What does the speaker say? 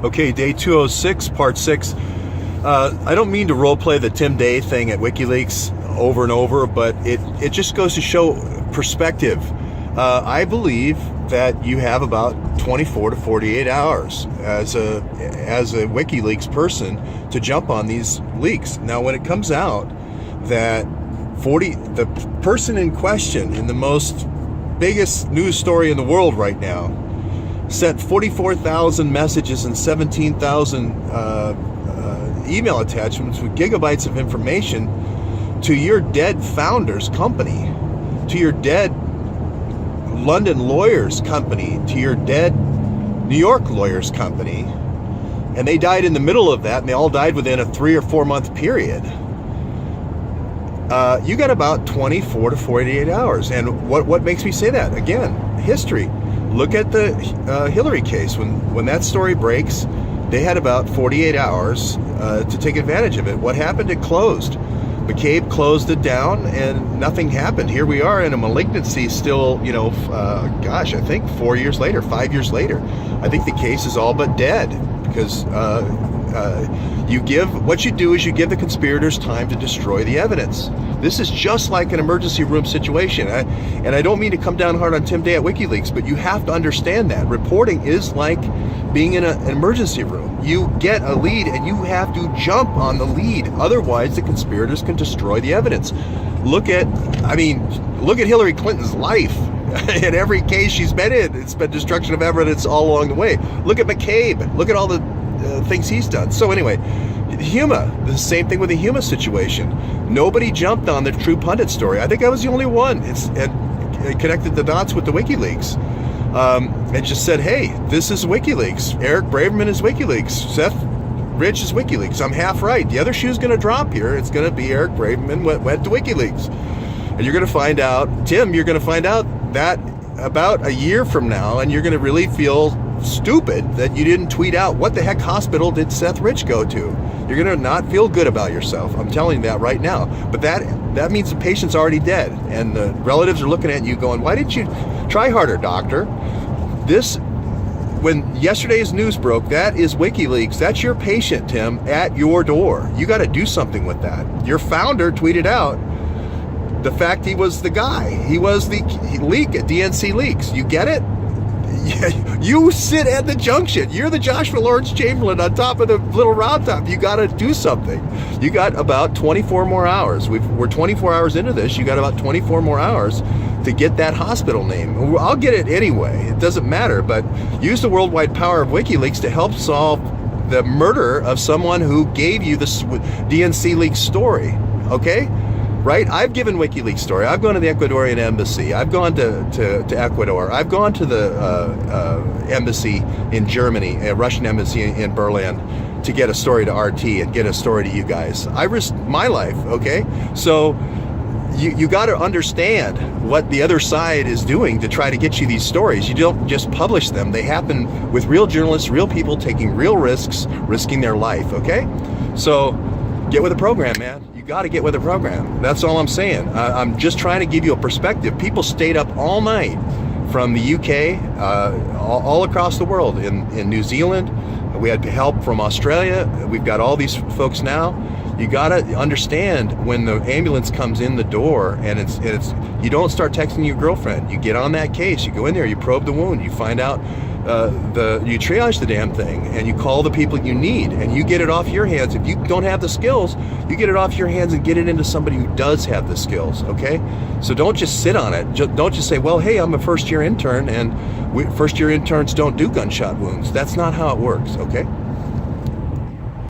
Okay, day 206, part 6. I don't mean to roleplay the Tim Day thing at WikiLeaks over and over, but it just goes to show perspective. I believe that you have about 24 to 48 hours as a WikiLeaks person to jump on these leaks. Now, when it comes out that the person in question in the most biggest news story in the world right now sent 44,000 messages and 17,000 email attachments with gigabytes of information to your dead founder's company, to your dead London lawyer's company, to your dead New York lawyer's company, and they died in the middle of that, and they all died within a 3 or 4 month period. You got about 24 to 48 hours. And what makes me say that? Again, history. Look at the Hillary case. When that story breaks, they had about 48 hours to take advantage of it. What happened? It closed. McCabe closed it down and nothing happened. Here we are in a malignancy still, I think 4 years later, 5 years later. I think the case is all but dead because what you do is you give the conspirators time to destroy the evidence. This is just like an emergency room situation. And I don't mean to come down hard on Tim Day at WikiLeaks, but you have to understand that reporting is like being in an emergency room. You get a lead and you have to jump on the lead. Otherwise, the conspirators can destroy the evidence. Look at Hillary Clinton's life. In every case she's been in, it's been destruction of evidence all along the way. Look at McCabe. Look at all the things he's done. So anyway, Huma, the same thing with the Huma situation. Nobody jumped on the True Pundit story. I think I was the only one. It connected the dots with the WikiLeaks. And just said, hey, this is WikiLeaks. Eric Braverman is WikiLeaks. Seth Rich is WikiLeaks. I'm half right. The other shoe's going to drop here. It's going to be Eric Braverman went to WikiLeaks. And you're going to find out, Tim, you're going to find out that about a year from now, and you're going to really feel stupid that you didn't tweet out what the heck hospital did Seth Rich go to. You're going to not feel good about yourself. I'm telling you that right now. But that means the patient's already dead, and the relatives are looking at you going, why didn't you try harder, doctor? When yesterday's news broke, that is WikiLeaks. That's your patient, Tim, at your door. You got to do something with that. Your founder tweeted out the fact he was the guy. He was the leak at DNC Leaks. You get it? You sit at the junction. You're the Joshua Lawrence Chamberlain on top of the little round top. You got to do something. You got about 24 more hours. We're 24 hours into this. You got about 24 more hours to get that hospital name. I'll get it anyway. It doesn't matter. But use the worldwide power of WikiLeaks to help solve the murder of someone who gave you the DNC Leaks story. Okay? Right? I've given WikiLeaks story. I've gone to the Ecuadorian embassy. I've gone to Ecuador. I've gone to the embassy in Germany, a Russian embassy in Berlin, to get a story to RT and get a story to you guys. I risked my life, okay? So you got to understand what the other side is doing to try to get you these stories. You don't just publish them. They happen with real journalists, real people taking real risks, risking their life, okay? So get with the program, man. Got to get with the program. That's all I'm saying. I'm just trying to give you a perspective. People stayed up all night from the UK, all across the world, in New Zealand. We had help from Australia. We've got all these folks now. You got to understand when the ambulance comes in the door, and it's you don't start texting your girlfriend. You get on that case. You go in there. You probe the wound. You find out. You triage the damn thing, and you call the people you need, and you get it off your hands. If you don't have the skills, you get it off your hands and get it into somebody who does have the skills, okay? So don't just sit on it. Don't just say, well, hey, I'm a first-year intern, and first-year interns don't do gunshot wounds. That's not how it works, okay?